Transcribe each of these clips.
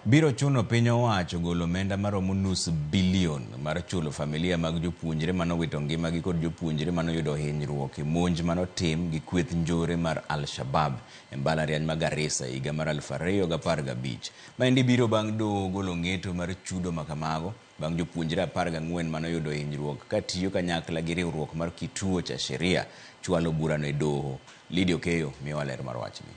Biro chuno piny owacho golo omenda maromo nus bilion mar chulo familia mag jopuonjre manowito ngimagi kod jopuonjre manoyudo hinyruok e monj manotim gi kweth njore mar Al-Shabab e mbalariany ma Garissa higa mar 2015. Maendi biro bang' doho golo ng'eto mar chudo makamago bang' jopuonjre 14 manoyudo hinyruok katiyo kanyakla gi riwruok mar Kituo cha Sheria chwalo burano e doho. Lydia Okeyo miyowa ler mar wachni.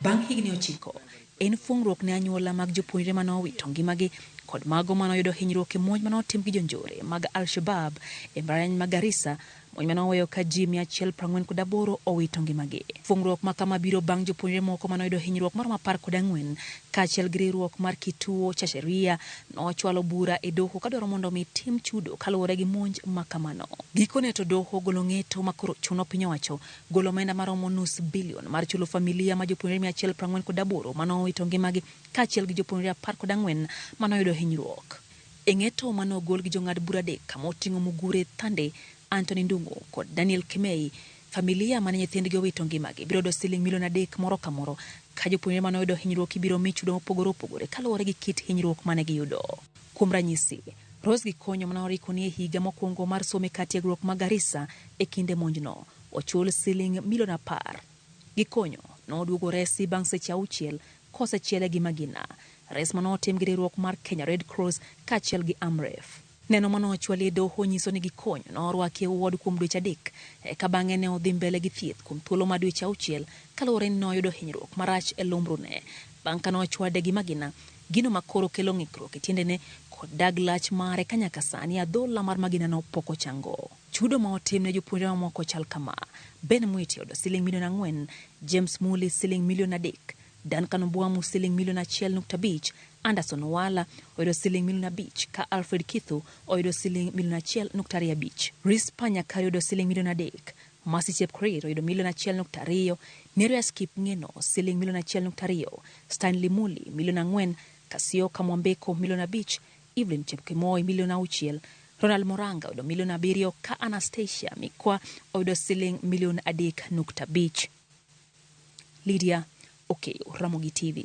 Bang' higni 9, en fungruok ne anyuola mag jopuonjre manowito ngimagi kod mago manoyudo hinyruok e monj manotim gi jonjore mag Al-Shabab e mbalariany ma Garissa, monj manoweyo ka ji 148 owito ngimagi. Fungruok ma kama biro bang' jopuonjre moko manoyudo hinyruok maromo 14 kaachiel gi riwruok mar Kituo cha Sheria nochwalo bura e doho kadwaro mondo mi tim chudo kaluwore gi monj ma kamano. Gikone to doho golo ng'eto makoro chuno piny owacho golo omenda maromo nus bilion mar chulo familia ma jopuonjre 148 manowito ngimagi kaachiel gi jopuonjre 14 manoyudo hinyruok. E ng'eto manogol gi jong'ad bura adek kamoting'o Mugure Thande, Anthony Ndungu kod Daniel Kimei, familia mane nyithindgi owito ngimagi biro do siling milion 3 moro ka moro, ka jopuonjre manoyudo hinyruok ibiro mi chudo mopogore opogore kaluwore gi kit hinyruok mane giyudo. Kuom ranyisi, Rose Gikonyo manoriko ni e higa mokwongo mar some ka tiegruok ma Garissa e kinde monjno ochul siling milion 10. Gikonyo noduogo resi bang' seche 6 kosechiele gi magina, res manotim gi riwruok mar Kenya Red Cross kaachiel gi Amref. Neno manochwali e doho nyiso ni Gikonyo norwaki e ward kuom dweche 3 eka bang'e ne odhi mbele gi thieth kuom thuolo ma dweche 6 kaluwore ni noyudo hinyruok marach e lumbrune. Bang' ka nochwade gi magina, gino makoro kelo ng'ikruok e tiendene kod dag lach mare ka nyaka sani adhola mar magina no pok ochango. Chudo ma otim ne jopuonjre mamoko chal kama: Ben Mwiti oyudo siling milion 4, James Muli siling milion 3, Duncan Obwamu siling milion 1.5, Anderson Owala oyudo siling milion 5, ka Alfred Kithu oyudo siling milion 1.25, Rispa Nyakari oyudo siling milion 3, Mercy Chepkorir oyudo milion 1.2, Nereus Kipngeno siling milion 1.2, Stanley Muli milion 4, Kasio Kamwambeko milion 5, Evelyn Chepkemoi milion 6, Ronald Moranga oyudo milion 7, ka Anastasia Mikwa oyudo siling milion 3.5. Lydia Okeyo, Ramogi TV.